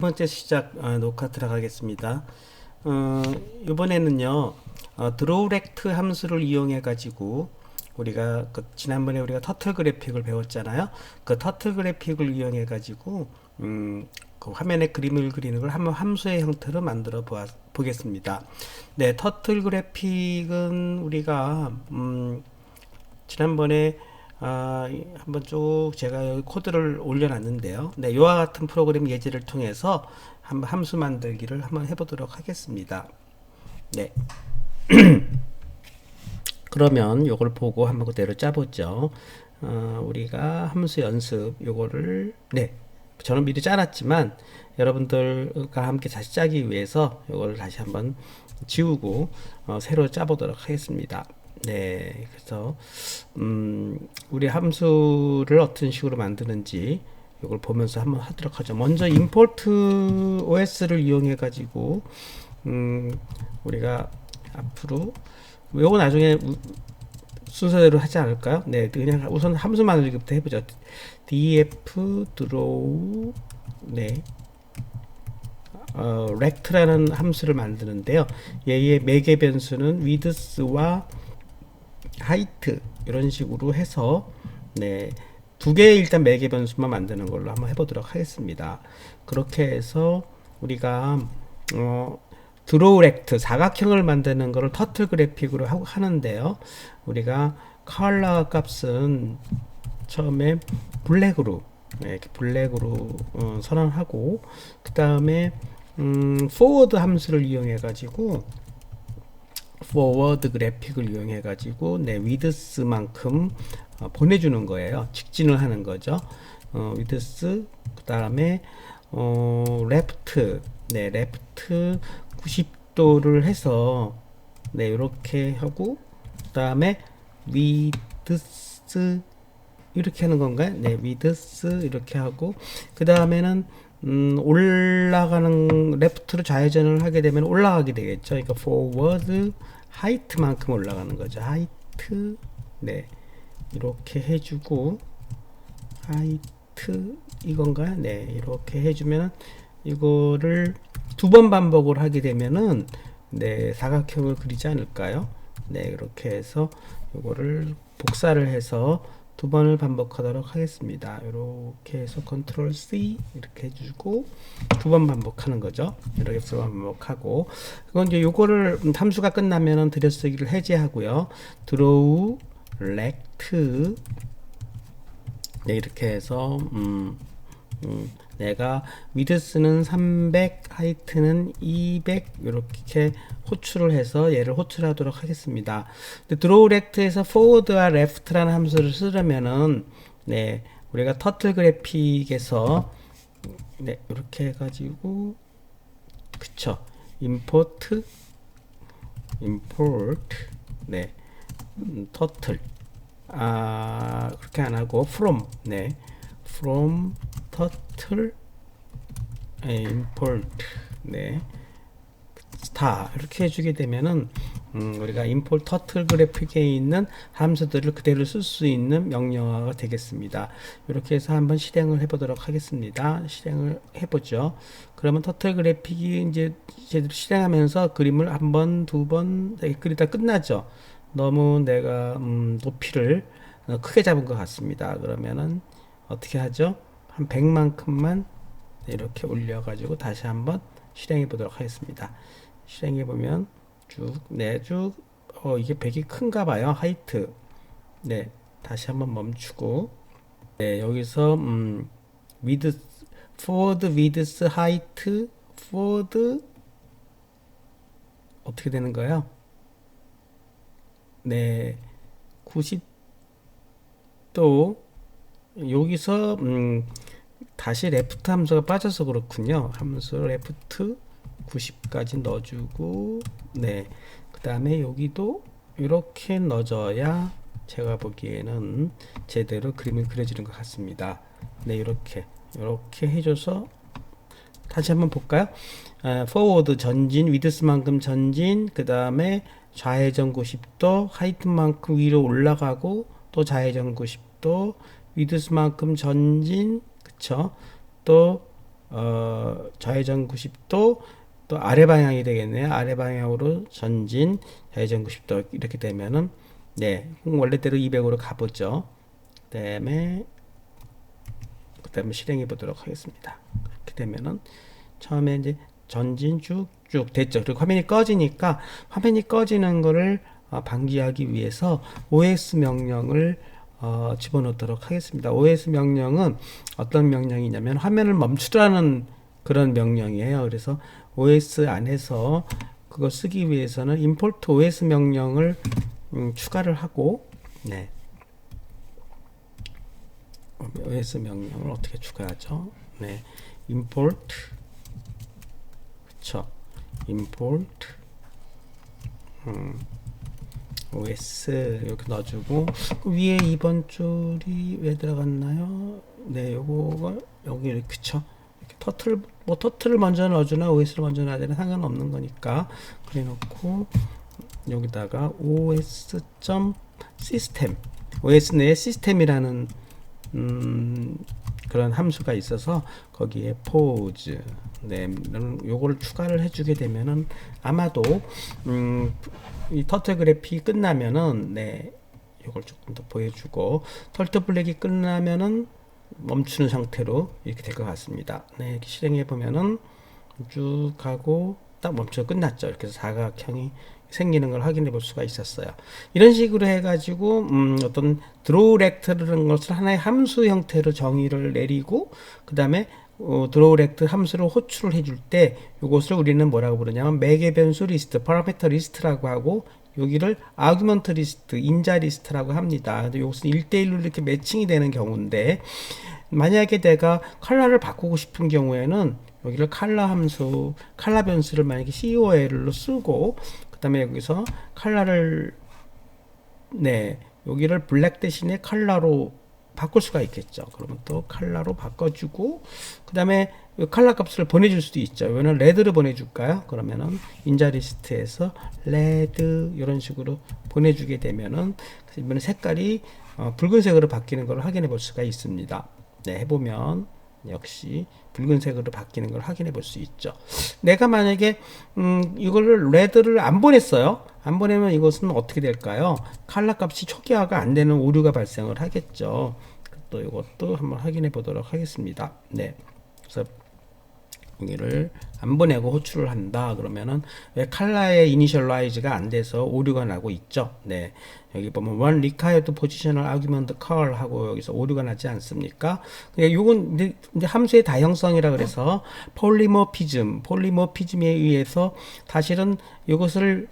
번째 시작 녹화 들어가겠습니다. 이번에는요 드로우렉트 함수를 이용해 가지고 우리가 지난번에 우리가 터틀 그래픽을 배웠잖아요. 그 터틀 그래픽을 이용해 가지고 그 화면에 그림을 그리는 걸 한번 함수의 형태로 만들어 보겠습니다. 네, 터틀 그래픽은 우리가 지난번에 한번 쭉 제가 여기 코드를 올려놨는데요. 네, 이와 같은 프로그램 예제를 통해서 한번 함수 만들기를 한번 해보도록 하겠습니다. 네, 그러면 요걸 보고 한번 그대로 짜보죠. 우리가 함수 연습 요거를 네, 저는 미리 짜놨지만 여러분들과 함께 다시 짜기 위해서 요걸 다시 한번 지우고 새로 짜보도록 하겠습니다. 네, 그래서 우리 함수를 어떤 식으로 만드는지 이걸 보면서 한번 하도록 하죠. 먼저 import os를 이용해 가지고 우리가 앞으로 요거 나중에 순서대로 하지 않을까요? 네, 그냥 우선 함수 만들기부터 해보죠. df draw 네, rect라는 함수를 만드는데요. 얘의 매개 변수는 width와 height 이런 식으로 해서 네, 두 개의 일단 매개 변수만 만드는 걸로 한번 해보도록 하겠습니다. 그렇게 해서 우리가 드로우 렉트 사각형을 만드는 것을 터틀 그래픽으로 하는데요. 우리가 컬러 값은 처음에 블랙으로 이렇게 블랙으로 선언하고 그 다음에 forward 함수를 이용해 가지고 forward 그래픽을 이용해 가지고 내 width만큼 보내주는 거예요. 직진을 하는 거죠. width 그 다음에 left 네 left 90도를 해서 네 이렇게 하고 그 다음에 width 이렇게 하는 건가요? 네 width 이렇게 하고 그 다음에는 올라가는 레프트로 좌회전을 하게 되면 올라가게 되겠죠. 그러니까 forward height만큼 올라가는 거죠. height 네 이렇게 해주고 height 이건가요? 네 이렇게 해주면 이거를 두 번 반복을 하게 되면은 네 사각형을 그리지 않을까요? 네 이렇게 해서 이거를 복사를 해서 두 번을 반복하도록 하겠습니다. 이렇게 해서 컨트롤 C 이렇게 해주고 두 번 반복하는 거죠. 이렇게 해서 반복하고 그건 이제 요거를 함수가 끝나면은 들여쓰기를 해제하고요. draw rect 네, 이렇게 해서 내가 width는 300, height는 200 이렇게 호출을 해서 얘를 호출하도록 하겠습니다. draw rect에서 forward와 left라는 함수를 쓰려면은 네, 우리가 터틀 그래픽에서 네, 이렇게 해가지고 그쵸 import 네 터틀 그렇게 안 하고 from 네 from turtle import 네 다 이렇게 해주게 되면은 우리가 import turtle 그래픽에 있는 함수들을 그대로 쓸 수 있는 명령어가 되겠습니다. 이렇게 해서 한번 실행을 해보도록 하겠습니다. 실행을 해보죠. 그러면 터틀 그래픽이 이제 제대로 실행하면서 그림을 한 번, 두 번 그리다 끝나죠. 너무 내가 높이를 크게 잡은 것 같습니다. 그러면은 어떻게 하죠? 한 100만큼만 이렇게 올려가지고 다시 한번 실행해 보도록 하겠습니다. 실행해 보면 쭉 이게 100이 큰가 봐요. 하이트 네 다시 한번 멈추고 네 여기서 width forward width height forward 어떻게 되는 거예요? 네 90도 여기서 다시 레프트 함수가 빠져서 그렇군요. 함수 레프트 90까지 넣어주고 네 그 다음에 여기도 이렇게 넣어줘야 제가 보기에는 제대로 그림을 그려지는 것 같습니다. 네 이렇게 해줘서 다시 한번 볼까요? forward 전진 width만큼 전진 그 다음에 좌회전 90도 하이트만큼 위로 올라가고 또 좌회전 90도 width만큼 전진 그쵸 또 좌회전 90도 또 아래 방향이 되겠네요. 아래 방향으로 전진 좌회전 90도 이렇게 되면은 네, 원래대로 200으로 가보죠. 그다음에 실행해 보도록 하겠습니다. 이렇게 되면은 처음에 이제 전진 쭉쭉 됐죠. 그리고 화면이 꺼지니까 화면이 꺼지는 거를 방지하기 위해서 OS 명령을 집어넣도록 하겠습니다. OS 명령은 어떤 명령이냐면 화면을 멈추라는 그런 명령이에요. 그래서 OS 안에서 그거 쓰기 위해서는 import OS 명령을 추가를 하고 네. OS 명령을 어떻게 추가하죠? 네. import 그쵸. import OS 이렇게 넣어주고 그 위에 2번 줄이 왜 들어갔나요? 네, 요거가 여기 이렇게 그쵸. 이렇게 터틀을 먼저 넣어주나 OS를 먼저 넣어야 되나 상관없는 거니까 그래 놓고 여기다가 os.system OS 내에 시스템이라는 그런 함수가 있어서 거기에 pause 네, 요거를 추가를 해주게 되면은 아마도 이 터틀 그래픽이 끝나면은 네, 요걸 조금 더 보여주고 터틀 블랙이 끝나면은 멈추는 상태로 이렇게 될 것 같습니다. 네, 이렇게 실행해 보면은 쭉 가고 딱 멈춰 끝났죠. 이렇게 해서 사각형이 생기는 걸 확인해 볼 수가 있었어요. 이런 식으로 해가지고 어떤 드로우 렉트라는 것을 하나의 함수 형태로 정의를 내리고 그 다음에 드로우 렉트 함수를 호출을 해줄 때 이것을 우리는 뭐라고 부르냐면 매개 변수 리스트, 파라미터 리스트라고 하고 여기를 아규먼트 리스트, 인자 리스트라고 합니다. 근데 이것은 1대1로 이렇게 매칭이 되는 경우인데 만약에 내가 컬러를 바꾸고 싶은 경우에는 여기를 컬러 함수, 컬러 변수를 만약에 col로 쓰고 그 다음에 여기서 컬러를 네 여기를 블랙 대신에 컬러로 바꿀 수가 있겠죠. 그러면 또 컬러로 바꿔주고 그 다음에 컬러 값을 보내줄 수도 있죠. 이거는 레드를 보내줄까요? 그러면은 인자 리스트에서 레드 이런 식으로 보내주게 되면은 이번에 색깔이 붉은색으로 바뀌는 걸 확인해 볼 수가 있습니다. 네, 해보면 역시 붉은색으로 바뀌는 걸 확인해 볼 수 있죠. 내가 만약에 이거를 레드를 안 보냈어요. 안 보내면 이것은 어떻게 될까요? 컬러 값이 초기화가 안 되는 오류가 발생을 하겠죠. 또 이것도 한번 확인해 보도록 하겠습니다. 네. 그래서 여기를 안 보내고 호출을 한다 그러면은 왜 컬러의 이니셜라이즈가 안 돼서 오류가 나고 있죠. 네. 여기 보면 one required positional argument call 하고 여기서 오류가 나지 않습니까? 요건 이제 함수의 다형성이라 그래서 폴리모피즘에 의해서 사실은 이것을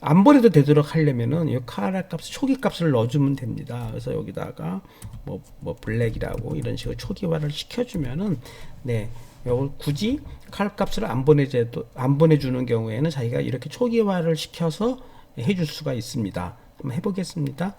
안 보내도 되도록 하려면은 이 컬러 값, 초기 값을 넣어주면 됩니다. 그래서 여기다가 뭐 블랙이라고 이런 식으로 초기화를 시켜주면은 네, 이걸 굳이 컬러 값을 안 보내주는 경우에는 자기가 이렇게 초기화를 시켜서 해줄 수가 있습니다. 한번 해보겠습니다.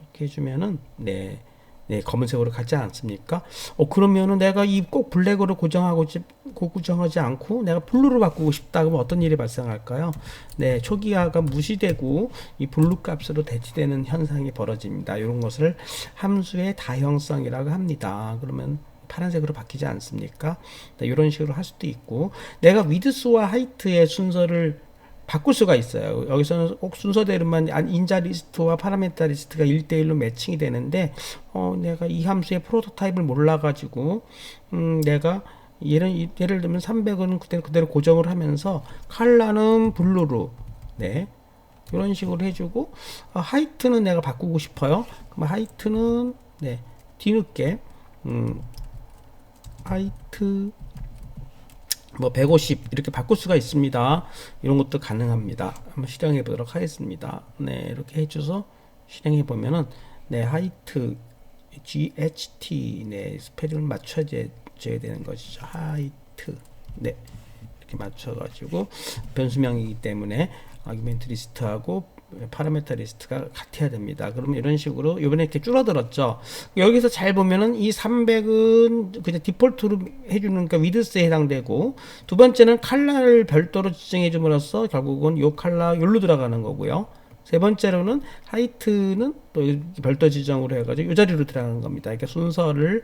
이렇게 해주면은 네. 네, 검은색으로 가지 않습니까? 그러면은 내가 이 꼭 블랙으로 고정하지 않고 내가 블루로 바꾸고 싶다 그러면 어떤 일이 발생할까요? 네, 초기화가 무시되고 이 블루 값으로 대치되는 현상이 벌어집니다. 이런 것을 함수의 다형성이라고 합니다. 그러면 파란색으로 바뀌지 않습니까? 네, 이런 식으로 할 수도 있고 내가 위드스와 하이트의 순서를 바꿀 수가 있어요. 여기서는 꼭 순서대로만 인자 리스트와 파라메타 리스트가 1대1로 매칭이 되는데 내가 이 함수의 프로토타입을 몰라가지고 내가 예를 들면 300은 그대로 고정을 하면서 컬러는 블루로 네 이런 식으로 해주고 하이트는 내가 바꾸고 싶어요. 그럼 하이트는 네 뒤늦게 하이트 뭐 150 이렇게 바꿀 수가 있습니다. 이런 것도 가능합니다. 한번 실행해 보도록 하겠습니다. 네, 이렇게 해줘서 실행해 보면은 네, 하이트 GHT 네, 스펠링을 맞춰줘야 되는 것이죠. 하이트 네, 이렇게 맞춰가지고 변수명이기 때문에 아규멘트 리스트하고 파라메터 리스트가 같아야 됩니다. 그러면 이런 식으로 이번에 이렇게 줄어들었죠. 여기서 잘 보면은 이 300은 그냥 디폴트로 해주는 그 위드스에 해당되고 두 번째는 컬러를 별도로 지정해 줌으로써 결국은 요 컬러 여기로 들어가는 거고요. 세 번째로는 하이트는 또 별도 지정으로 해가지고 이 자리로 들어가는 겁니다. 그러니까 순서를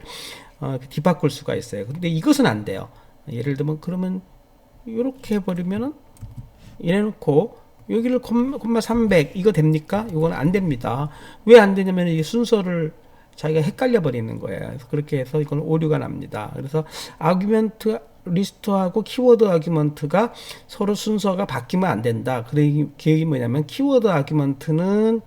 뒤바꿀 수가 있어요. 근데 이것은 안 돼요. 예를 들면 그러면 이렇게 해버리면은 이래놓고 여기를 콤마 300 이거 됩니까? 이건 안 됩니다. 왜 안 되냐면 이 순서를 자기가 헷갈려 버리는 거예요. 그래서 그렇게 해서 이건 오류가 납니다. 그래서 아규먼트 리스트하고 키워드 아규먼트가 서로 순서가 바뀌면 안 된다. 그 얘기 뭐냐면 키워드 아규먼트는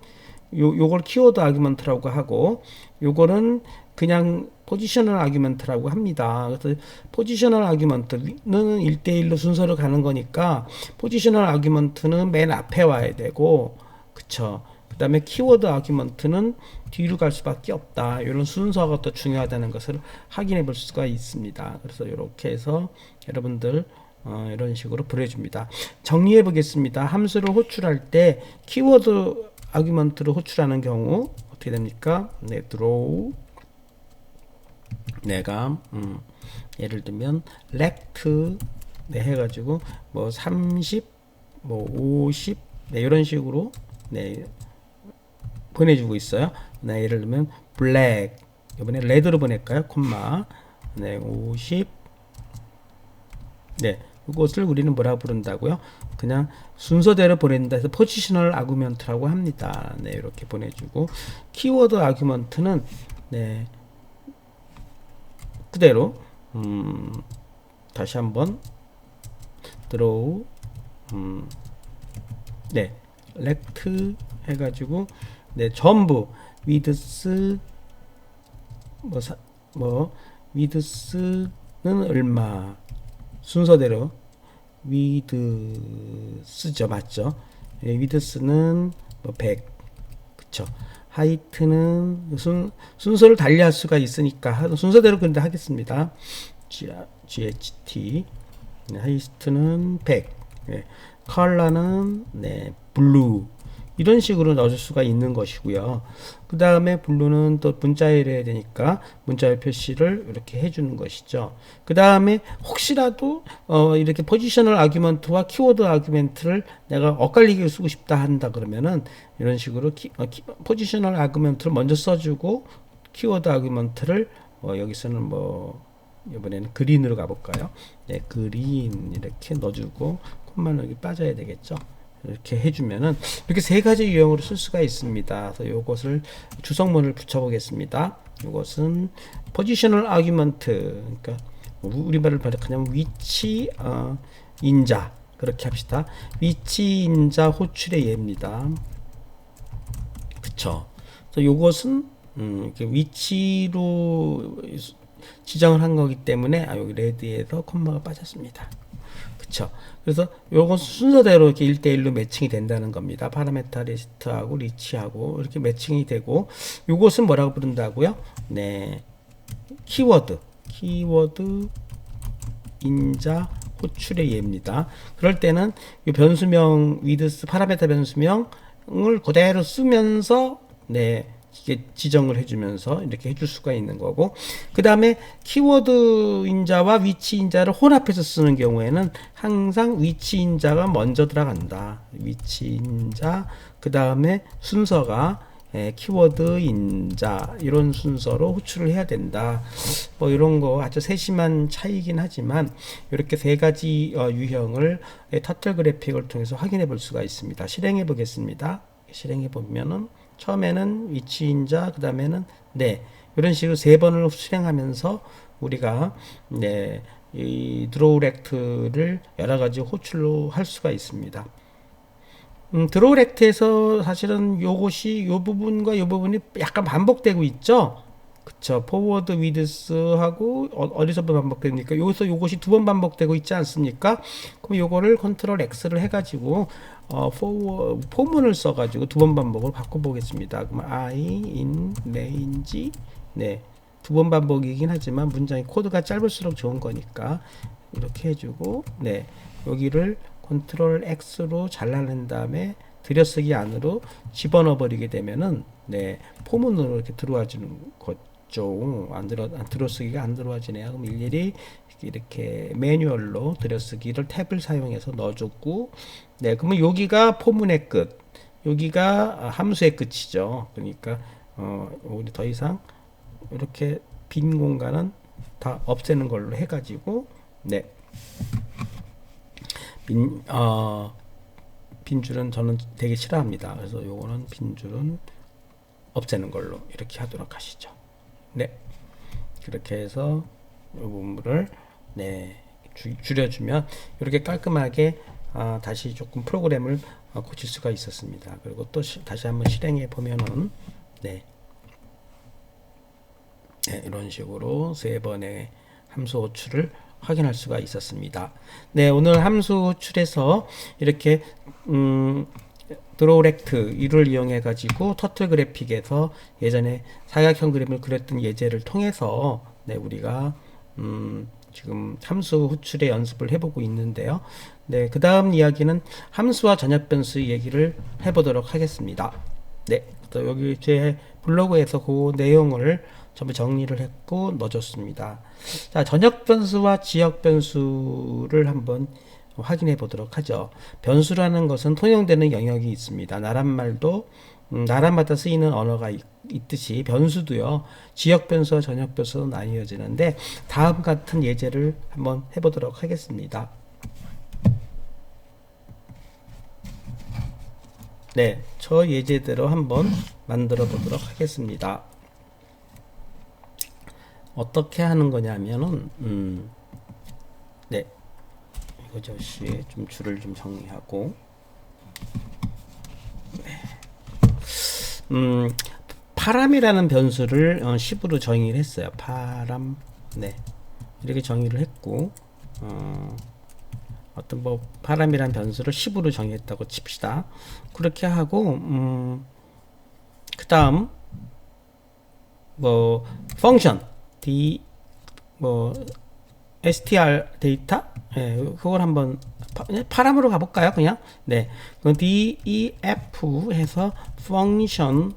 요걸 키워드 아규먼트라고 하고 요거는 그냥 포지셔널 아규먼트라고 합니다. 그래서 포지셔널 아규먼트는 1대1로 순서를 가는 거니까 포지셔널 아규먼트는 맨 앞에 와야 되고 그쵸. 그 다음에 키워드 아규먼트는 뒤로 갈 수밖에 없다. 이런 순서가 또 중요하다는 것을 확인해 볼 수가 있습니다. 그래서 이렇게 해서 여러분들 이런 식으로 보내줍니다. 정리해 보겠습니다. 함수를 호출할 때 키워드 아규먼트를 호출하는 경우 어떻게 됩니까? 네, draw 내가 예를 들면 rect 네, 해가지고 뭐 30, 뭐 50 네, 이런 식으로 네, 보내주고 있어요. 네, 예를 들면 black 이번에 red로 보낼까요? 콤마 네, 50 네, 이것을 우리는 뭐라고 부른다고요? 그냥 순서대로 보낸다 해서 포지셔널 아규먼트라고 합니다. 네, 이렇게 보내주고 키워드 아규먼트는 네, 그대로 다시 한번 draw 네, rect 해가지고 네, 전부 width width는 얼마 순서대로 width죠, 맞죠? 예, width는 뭐 100, 그쵸? 하이트는 순서를 달리할 수가 있으니까 순서대로 근데 하겠습니다. GHT 네, 하이트는 100, 네, 컬러는 네, 블루 이런 식으로 넣어줄 수가 있는 것이고요. 그 다음에 블루는 또 문자열을 해야 되니까 문자열 표시를 이렇게 해주는 것이죠. 그 다음에 혹시라도 이렇게 포지셔널 아규먼트와 키워드 아규먼트를 내가 엇갈리게 쓰고 싶다 한다 그러면은 이런 식으로 포지셔널 아규먼트를 먼저 써주고 키워드 아규먼트를 여기서는 뭐 이번에는 그린으로 가볼까요? 네, 그린 이렇게 넣어주고 콤마는 여기 빠져야 되겠죠. 이렇게 해주면은 이렇게 세 가지 유형으로 쓸 수가 있습니다. 그래서 이것을 주성문을 붙여보겠습니다. 이것은 포지셔널 아규먼트, 그러니까 우리말을 번역하냐면 위치 인자 그렇게 합시다. 위치 인자 호출의 예입니다. 그쵸? 그래서 이것은 이렇게 위치로 지정을 한 거기 때문에 여기 레드에서 콤마가 빠졌습니다. 그쵸. 그래서 요건 순서대로 이렇게 1대1로 매칭이 된다는 겁니다. 파라메타 리스트하고 리치하고 이렇게 매칭이 되고 요것은 뭐라고 부른다고요? 네. 키워드 인자 호출의 예입니다. 그럴 때는 이 변수명 위드스 파라메타 변수명을 그대로 쓰면서 네. 이게 지정을 해주면서 이렇게 해줄 수가 있는 거고 그 다음에 키워드 인자와 위치 인자를 혼합해서 쓰는 경우에는 항상 위치 인자가 먼저 들어간다. 위치 인자 그 다음에 순서가 키워드 인자 이런 순서로 호출을 해야 된다. 뭐 이런 거 아주 세심한 차이긴 하지만 이렇게 세 가지 유형을 터틀 그래픽을 통해서 확인해 볼 수가 있습니다. 실행해 보겠습니다. 실행해 보면은 처음에는 위치인자 그 다음에는 네 이런 식으로 세 번을 실행하면서 우리가 네 이 드로우 렉트를 여러 가지 호출로 할 수가 있습니다. 드로우 렉트에서 사실은 요것이 요 부분과 요 부분이 약간 반복되고 있죠. 그쵸. 포워드 위드스하고 어디서 반복됩니까? 여기서 요것이 두 번 반복되고 있지 않습니까? 그럼 요거를 컨트롤 X를 해가지고 포문을 써가지고 두 번 반복을 바꿔보겠습니다. 그럼 I in range 네. 두 번 반복이긴 하지만 문장이 코드가 짧을수록 좋은 거니까 이렇게 해주고 네. 여기를 컨트롤 X로 잘라낸 다음에 들여쓰기 안으로 집어넣어 버리게 되면은 네. 포문으로 이렇게 들어와 주는 거죠. 들어쓰기가 안 들어와지네요. 그럼 일일이 이렇게 매뉴얼로 들여쓰기를 탭을 사용해서 넣어줬고, 네, 그러면 여기가 포문의 끝, 여기가 함수의 끝이죠. 그러니까 우리 더 이상 이렇게 빈 공간은 다 없애는 걸로 해가지고 네. 빈줄은 저는 되게 싫어합니다. 그래서 요거는 빈줄은 없애는 걸로 이렇게 하도록 하시죠. 네. 그렇게 해서 이 부분을 네, 줄여주면 이렇게 깔끔하게 다시 조금 프로그램을 고칠 수가 있었습니다. 그리고 또 다시 한번 실행해 보면은 네. 네, 이런 식으로 세 번의 함수 호출을 확인할 수가 있었습니다. 네, 오늘 함수 호출에서 이렇게 드로우렉트 이를 이용해 가지고 터틀 그래픽에서 예전에 사각형 그림을 그렸던 예제를 통해서 네, 우리가 지금 함수 호출의 연습을 해보고 있는데요. 네, 그 다음 이야기는 함수와 전역 변수 얘기를 해보도록 하겠습니다. 네, 또 여기 제 블로그에서 그 내용을 전부 정리를 했고 넣어줬습니다. 자, 전역 변수와 지역 변수를 한번 확인해 보도록 하죠. 변수라는 것은 통용되는 영역이 있습니다. 나란말도 나라마다 쓰이는 언어가 있듯이 변수도요. 지역 변수와 전역 변수로 나뉘어지는데 다음 같은 예제를 한번 해보도록 하겠습니다. 네, 저 예제대로 한번 만들어 보도록 하겠습니다. 어떻게 하는 거냐면은 네, 이거 저씨 좀 줄을 좀 정리하고 네. 파람이라는 변수를 10으로 정의를 했어요. 파람 네, 이렇게 정의를 했고 어떤 뭐 파람이라는 변수를 10으로 정의했다고 칩시다. 그렇게 하고 그 다음 뭐 펑션 str 데이터 예, 그걸 한번 파람으로 가볼까요? 그냥 네, def 해서 펑션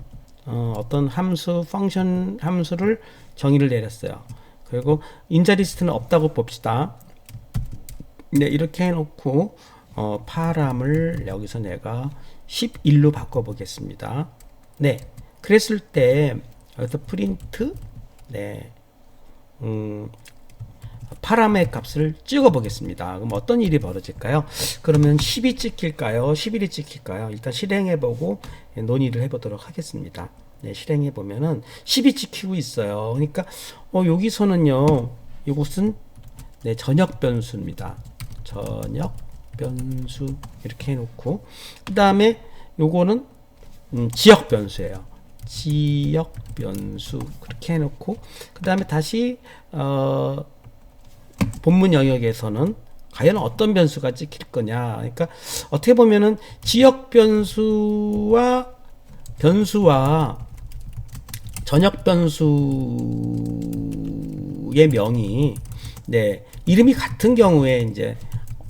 어떤 함수 펑션 함수를 정의를 내렸어요. 그리고 인자 리스트는 없다고 봅시다. 네, 이렇게 해놓고 파람을 여기서 내가 11로 바꿔보겠습니다. 네, 그랬을 때 여기서 프린트 네, 파람의 값을 찍어 보겠습니다. 그럼 어떤 일이 벌어질까요? 그러면 10이 찍힐까요? 11이 찍힐까요? 일단 실행해 보고 논의를 해 보도록 하겠습니다. 네, 실행해 보면은 10이 찍히고 있어요. 그러니까 여기서는요. 이것은 네, 전역 변수입니다. 전역 변수 이렇게 해 놓고 그다음에 요거는 지역 변수예요. 지역 변수 그렇게 해놓고 그 다음에 다시 본문 영역에서는 과연 어떤 변수가 찍힐 거냐. 그러니까 어떻게 보면은 지역 변수와 전역 변수의 명이 네, 이름이 같은 경우에 이제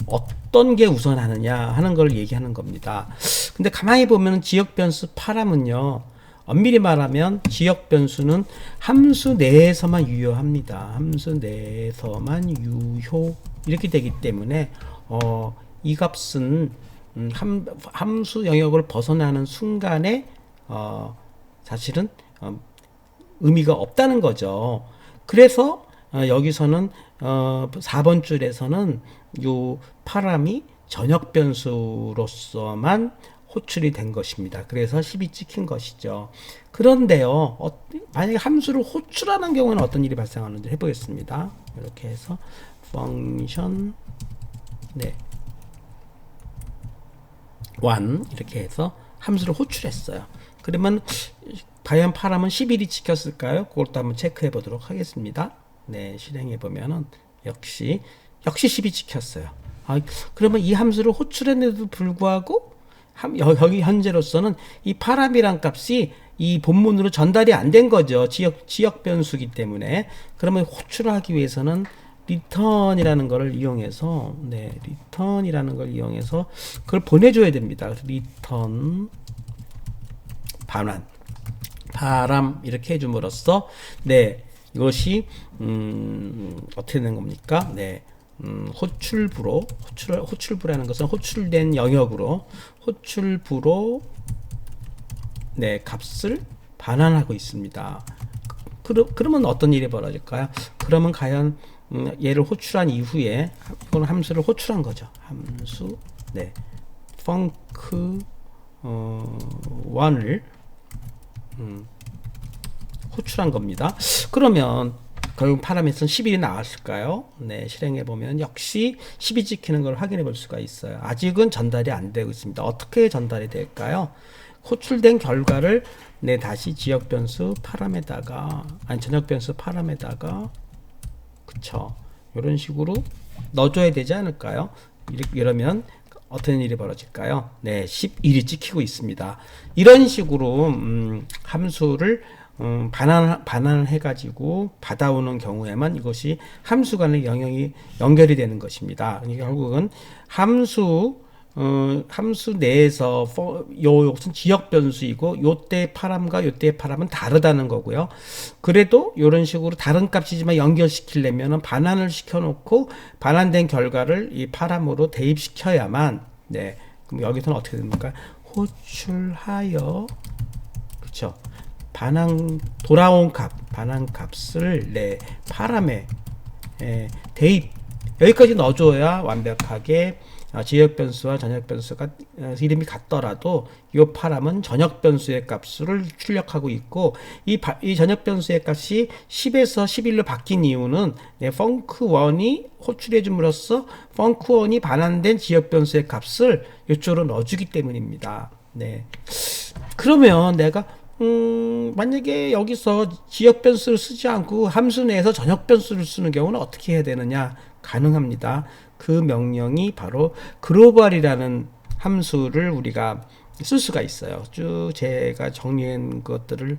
어떤 게 우선하느냐 하는 걸 얘기하는 겁니다. 근데 가만히 보면 지역 변수 파람은요. 엄밀히 말하면 지역 변수는 함수 내에서만 유효합니다. 함수 내에서만 유효 이렇게 되기 때문에 이 값은 함수 영역을 벗어나는 순간에 사실은 의미가 없다는 거죠. 그래서 여기서는 4번 줄에서는 요 파람이 전역 변수로서만 호출이 된 것입니다. 그래서 10이 찍힌 것이죠. 그런데요, 만약에 함수를 호출하는 경우는 어떤 일이 발생하는지 해보겠습니다. 이렇게 해서 펑션 네, 1 이렇게 해서 함수를 호출했어요. 그러면 과연 파람은 11이 찍혔을까요? 그것도 한번 체크해 보도록 하겠습니다. 네, 실행해 보면은 역시 10이 찍혔어요. 그러면 이 함수를 호출했는데도 불구하고 여기 현재로서는 이 파람이란 값이 이 본문으로 전달이 안 된 거죠. 지역 변수기 때문에. 그러면 호출을 하기 위해서는 return이라는 것을 이용해서 return이라는 걸 이용해서 그걸 보내줘야 됩니다. 그래서 return 파람 이렇게 해줌으로써 네, 이것이 어떻게 된 겁니까? 네. 호출부라는 것은 호출된 영역으로 네, 값을 반환하고 있습니다. 그러면 어떤 일이 벌어질까요? 그러면 과연 얘를 호출한 이후에 이건 함수를 호출한 거죠. 함수 네 펑크 1을 호출한 겁니다. 그러면 결국 파라미터는 11이 나왔을까요? 네, 실행해 보면 역시 10이 찍히는 걸 확인해 볼 수가 있어요. 아직은 전달이 안 되고 있습니다. 어떻게 전달이 될까요? 호출된 결과를 네, 다시 지역 변수 파람에다가 아니 전역 변수 파람에다가 그쵸. 이런 식으로 넣어줘야 되지 않을까요? 이러면 어떤 일이 벌어질까요? 네, 11이 찍히고 있습니다. 이런 식으로 함수를 반환을 해가지고 받아오는 경우에만 이것이 함수 간의 영역이 연결이 되는 것입니다. 그러니까 결국은 함수 내에서 요것은 지역 변수이고 요때 파람과 요때 파람은 다르다는 거고요. 그래도 이런 식으로 다른 값이지만 연결시키려면 반환을 시켜놓고 반환된 결과를 이 파람으로 대입시켜야만 네. 그럼 여기서는 어떻게 됩니까? 호출하여 그렇죠. 돌아온 반환 값을 내 파람에 대입 여기까지 넣어줘야 완벽하게 지역 변수와 전역 변수가 이름이 같더라도 이 파람은 전역 변수의 값을 출력하고 있고 이 전역 변수의 값이 10에서 11로 바뀐 이유는 펑크1이 호출해 줌으로써 펑크1이 반환된 지역 변수의 값을 이쪽으로 넣어주기 때문입니다. 네. 그러면 내가 만약에 여기서 지역 변수를 쓰지 않고 함수 내에서 전역 변수를 쓰는 경우는 어떻게 해야 되느냐? 가능합니다. 그 명령이 바로 글로벌이라는 함수를 우리가 쓸 수가 있어요. 쭉 제가 정리한 것들을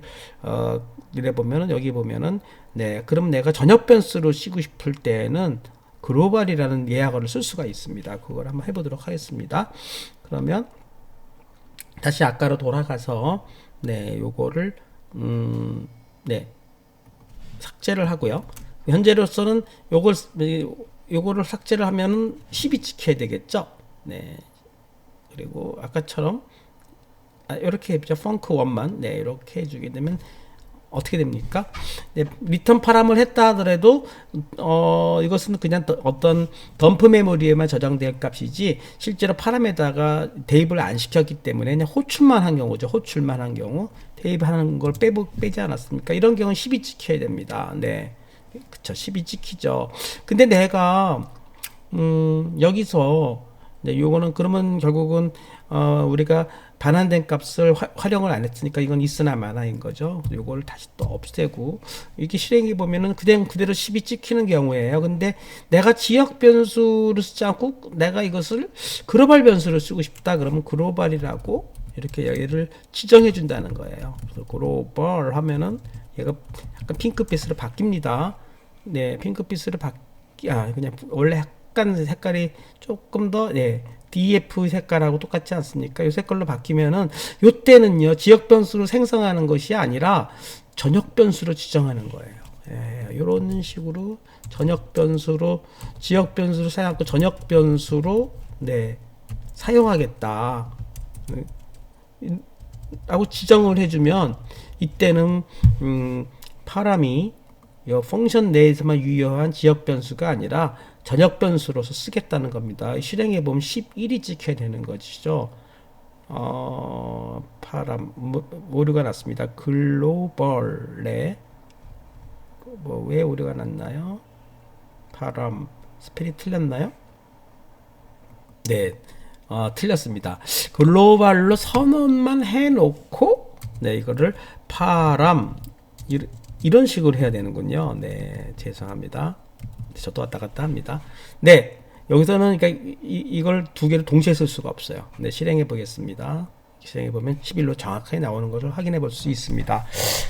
이래 보면은 여기 보면은 네, 그럼 내가 전역 변수로 쓰고 싶을 때는 글로벌이라는 예약어를 쓸 수가 있습니다. 그걸 한번 해보도록 하겠습니다. 그러면 다시 아까로 돌아가서 네, 요거를 네, 삭제를 하고요. 현재로서는 요거를 삭제를 하면은 10이 찍혀야 되겠죠. 네. 그리고 아까처럼 이렇게 해보자. 펑크 1만 네, 이렇게 해주게 되면 어떻게 됩니까? 네, 리턴 파람을 했다 하더라도 이것은 그냥 어떤 덤프 메모리에만 저장될 값이지 실제로 파람에다가 대입을 안 시켰기 때문에 그냥 호출만 한 경우죠. 호출만 한 경우 대입하는 걸 빼지 않았습니까? 이런 경우는 10이 찍혀야 됩니다. 네. 그쵸, 10이 찍히죠. 근데 내가 여기서 네, 요거는 그러면 결국은 우리가 반환된 값을 활용을 안 했으니까 이건 있으나 마나인 거죠. 요거를 다시 또 없애고 이렇게 실행해 보면은 그대로 10이 찍히는 경우예요. 근데 내가 지역 변수를 쓰지 않고 내가 이것을 글로벌 변수를 쓰고 싶다 그러면 글로벌이라고 이렇게 얘를 지정해 준다는 거예요. 그래서 글로벌 하면은 얘가 약간 핑크빛으로 바뀝니다. 네, 핑크빛으로 그냥 원래 약간 색깔이 조금 더 네, DF 색깔하고 똑같지 않습니까? 이 색깔로 바뀌면은 요때는요 지역 변수로 생성하는 것이 아니라 전역 변수로 지정하는 거예요. 예, 이런 식으로 전역 변수로 지역 변수로 사용하고 전역 변수로 네 사용하겠다. 라고 지정을 해주면 이때는 파람이 이 펑션 내에서만 유효한 지역 변수가 아니라 전역 변수로서 쓰겠다는 겁니다. 실행해 보면 11이 찍혀야 되는 것이죠. 파람 오류가 났습니다. 글로벌에 왜 오류가 났나요? 파람 스펠이 틀렸나요? 네. 틀렸습니다. 글로벌로 선언만 해놓고 네 이거를 파람 이런 식으로 해야 되는군요. 네, 죄송합니다. 저도 왔다 갔다 합니다. 네, 여기서는 그러니까 이걸 두 개를 동시에 쓸 수가 없어요. 네, 실행해 보겠습니다. 실행해 보면 11로 정확하게 나오는 것을 확인해 볼 수 있습니다.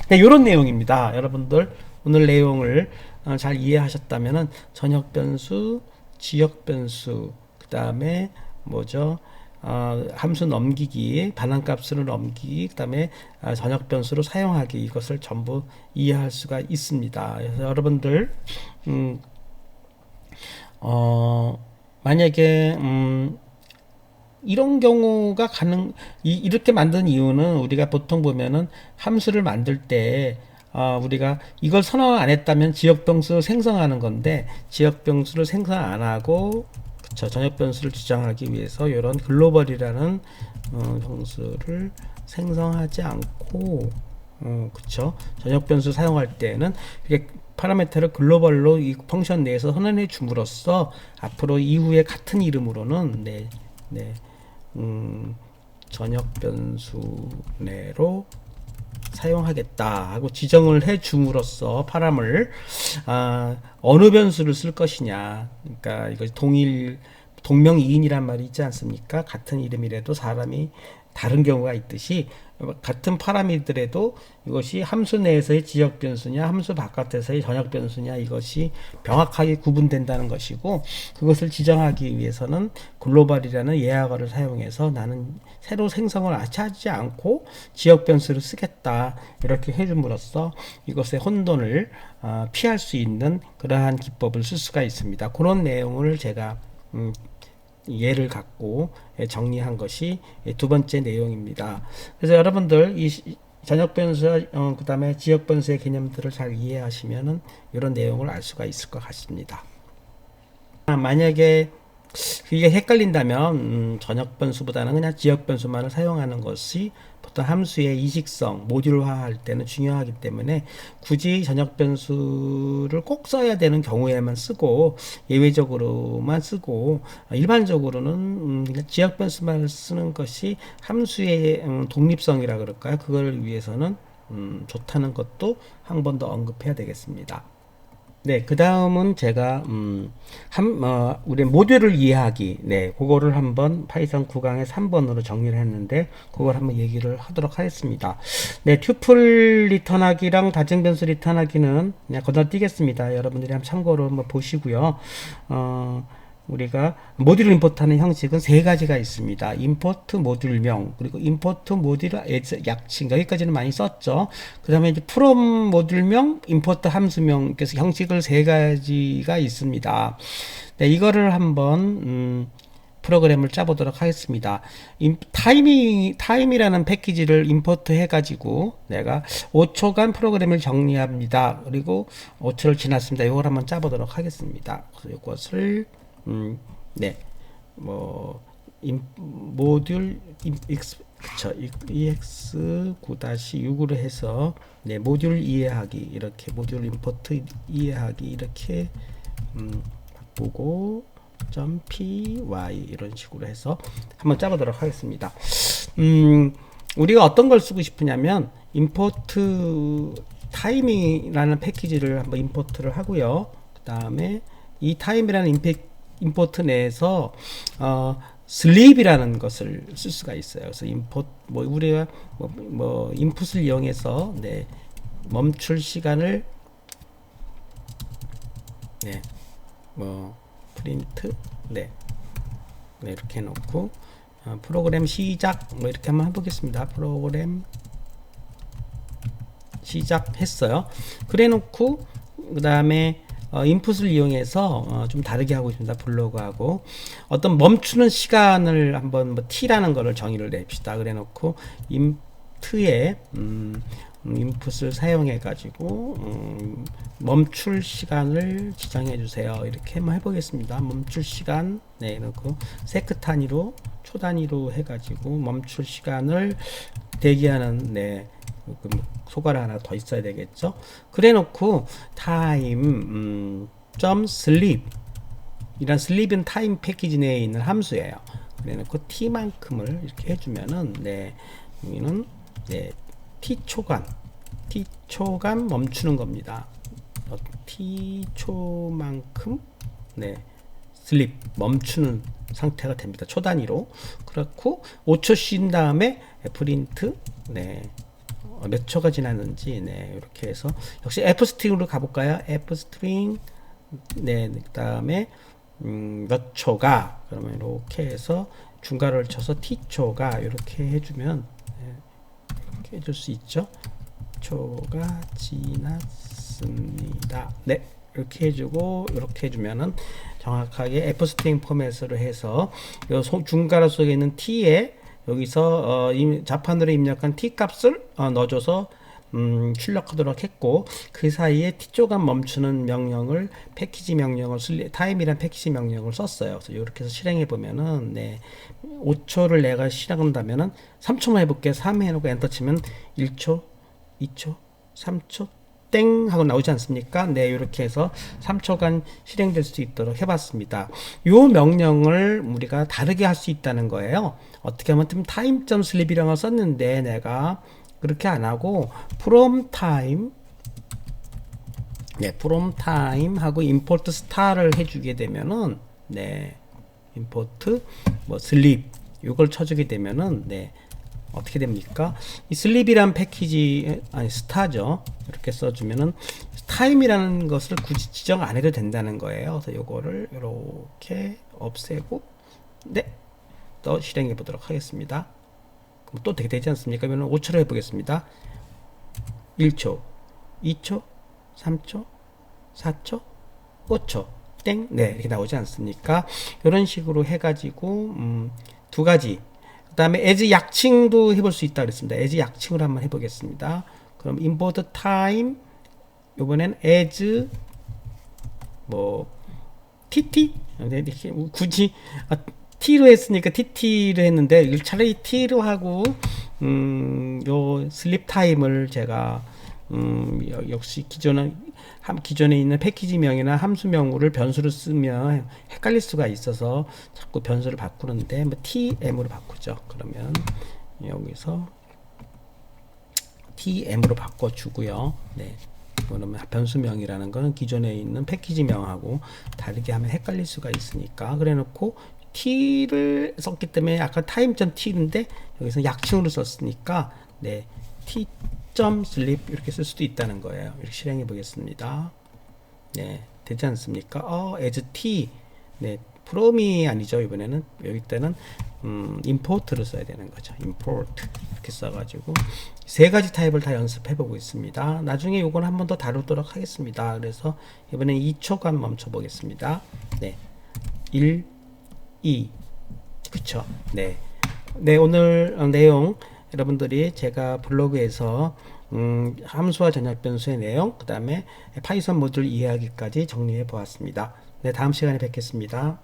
네, 이런 내용입니다. 여러분들 오늘 내용을 잘 이해하셨다면은 전역 변수, 지역 변수, 그 다음에 뭐죠? 함수 넘기기, 반환값으로 넘기기, 그 다음에 전역 변수로 사용하기 이것을 전부 이해할 수가 있습니다. 그래서 여러분들 만약에 이런 경우가 이렇게 만든 이유는 우리가 보통 보면은 함수를 만들 때 우리가 이걸 선언 안 했다면 지역 변수를 생성하는 건데 지역 변수를 생성 안 하고 그쵸, 전역 변수를 지정하기 위해서 이런 글로벌이라는 형수를 생성하지 않고 그쵸, 전역 변수 사용할 때는 이게 파라미터를 글로벌로 이 펑션 내에서 선언해 줌으로써 앞으로 이후에 같은 이름으로는 전역 변수 내로 사용하겠다 하고 지정을 해 줌으로써 파람을 어느 변수를 쓸 것이냐, 그러니까 이거 동명이인이란 말이 있지 않습니까? 같은 이름이라도 사람이 다른 경우가 있듯이 같은 파라미터라도 이것이 함수 내에서의 지역 변수냐 함수 바깥에서의 전역 변수냐 이것이 명확하게 구분된다는 것이고, 그것을 지정하기 위해서는 글로벌이라는 예약어를 사용해서 나는 새로 생성을 하지 않고 지역 변수를 쓰겠다 이렇게 해줌으로써 이것의 혼돈을 피할 수 있는 그러한 기법을 쓸 수가 있습니다. 그런 내용을 제가 예를 갖고 정리한 것이 두 번째 내용입니다. 그래서 여러분들 이 전역 변수, 그 다음에 지역 변수의 개념들을 잘 이해하시면은 이런 내용을 알 수가 있을 것 같습니다. 만약에 그게 헷갈린다면 전역 변수보다는 그냥 지역 변수만을 사용하는 것이 보통 함수의 이식성, 모듈화 할 때는 중요하기 때문에 굳이 전역 변수를 꼭 써야 되는 경우에만 쓰고 예외적으로만 쓰고 일반적으로는 그냥 지역 변수만 쓰는 것이 함수의 독립성이라 그럴까요? 그걸 위해서는 좋다는 것도 한 번 더 언급해야 되겠습니다. 네, 그 다음은 제가, 우리 모듈을 이해하기, 그거를 한번 파이썬 9강의 3번으로 정리를 했는데, 그걸 한번 얘기를 하도록 하겠습니다. 네, 튜플 리턴하기랑 다중 변수 리턴하기는 그냥 건너뛰겠습니다. 여러분들이 한번 참고로 한번 보시고요. 우리가 모듈을 임포트하는 형식은 세 가지가 있습니다. 임포트 모듈명, 그리고 임포트 모듈 약칭, 여기까지는 많이 썼죠. 그 다음에 이제 프롬 모듈명, 임포트 함수명, 그래서 형식을 세 가지가 있습니다. 네, 이거를 한번 프로그램을 짜보도록 하겠습니다. 타임이라는 패키지를 임포트 해가지고 내가 5초간 프로그램을 정리합니다. 그리고 5초를 지났습니다. 이걸 한번 짜보도록 하겠습니다. 그래서 이것을 모듈 EX 9-6으로 해서 모듈 이해하기 이렇게 모듈 임포트 이해하기 이렇게 바꾸고 .py 이런 식으로 해서 한번 짜보도록 하겠습니다. 우리가 어떤 걸 쓰고 싶으냐면 임포트 타임이라는 패키지를 한번 임포트를 하고요. 그 다음에 이 타임이라는 임포트 내에서 슬립이라는 것을 쓸 수가 있어요. 그래서 임포트 우리가 인풋을 이용해서 멈출 시간을 프린트 이렇게 해놓고 프로그램 시작 이렇게 한번 해보겠습니다. 프로그램 시작했어요. 그래놓고 그 다음에 인풋을 이용해서 좀 다르게 하고 있습니다. 블로그하고 어떤 멈추는 시간을 한번 t라는 거를 정의를 냅시다. 그래놓고 int에 인풋을 사용해 가지고 멈출 시간을 지정해 주세요. 이렇게 한번 해보겠습니다. 멈출 시간 놓고 세크 단위로 초 단위로 해가지고 멈출 시간을 대기하는 소괄 하나 더 있어야 되겠죠. 그래 놓고 time .sleep 이란 sleep은 타임 패키지 내에 있는 함수예요. 그래 놓고 t만큼을 이렇게 해주면은 여기는 t초간 멈추는 겁니다. t초만큼 sleep 멈추는 상태가 됩니다. 초 단위로. 그렇고 5초 쉰 다음에 프린트 몇 초가 지났는지 이렇게 해서 역시 f스트링으로 가볼까요? f스트링 그 다음에 몇 초가 그러면 이렇게 해서 중괄호를 쳐서 t초가 이렇게 해주면 이렇게 해줄 수 있죠. 초가 지났습니다. 이렇게 해주고 이렇게 해주면은 정확하게 f스트링 포맷으로 해서 요 중괄호 속에 있는 t에 여기서 자판으로 입력한 t 값을 넣어줘서 출력하도록 했고, 그 사이에 t조간 멈추는 명령을 패키지 명령을 타임이란 패키지 명령을 썼어요. 그래서 이렇게 해서 실행해 보면은 5초를 내가 실행한다면은 3초만 해볼게. 3 해놓고 엔터 치면 1초, 2초, 3초 땡 하고 나오지 않습니까? 네, 이렇게 해서 3초간 실행될 수 있도록 해봤습니다. 이 명령을 우리가 다르게 할 수 있다는 거예요. 어떻게 하면 time.sleep이라는 걸 썼는데 내가 그렇게 안 하고 from time from time 하고 import star를 해주게 되면은 import sleep 이걸 쳐주게 되면은 어떻게 됩니까? 이 슬립이란 패키지 스타죠. 이렇게 써주면은 타임이라는 것을 굳이 지정 안 해도 된다는 거예요. 그래서 요거를 이렇게 없애고 또 실행해 보도록 하겠습니다. 그럼 또 되지 않습니까? 그러면 5초로 해보겠습니다. 1초, 2초, 3초, 4초, 5초 땡 이렇게 나오지 않습니까? 이런 식으로 해가지고 두 가지. 그 다음에 as 약칭도 해볼 수 있다 그랬습니다. as 약칭으로 한번 해보겠습니다. 그럼 import time 요번엔 as tt 굳이 t로 했으니까 tt로 했는데 차라리 t로 하고 요 슬립 타임을 제가 역시 기존에 있는 패키지명이나 함수명을 변수로 쓰면 헷갈릴 수가 있어서 자꾸 변수를 바꾸는데 tm으로 바꾸죠. 그러면 여기서 tm으로 바꿔주고요. 그러면 변수명이라는 거는 기존에 있는 패키지명하고 다르게 하면 헷갈릴 수가 있으니까 그래놓고 t를 썼기 때문에 아까 time.t인데 여기서 약칭으로 썼으니까 t.sleep 이렇게 쓸 수도 있다는 거예요. 이렇게 실행해 보겠습니다. 되지 않습니까? as t from이 아니죠. 이번에는 여기 때는 import를 써야 되는 거죠. import 이렇게 써가지고 세 가지 타입을 다 연습해 보고 있습니다. 나중에 이건 한 번 더 다루도록 하겠습니다. 그래서 이번엔 2초간 멈춰 보겠습니다. 1, 2 그쵸? 오늘 내용 여러분들이 제가 블로그에서 함수와 전역 변수의 내용 그 다음에 파이썬 모듈 이해하기까지 정리해 보았습니다. 다음 시간에 뵙겠습니다.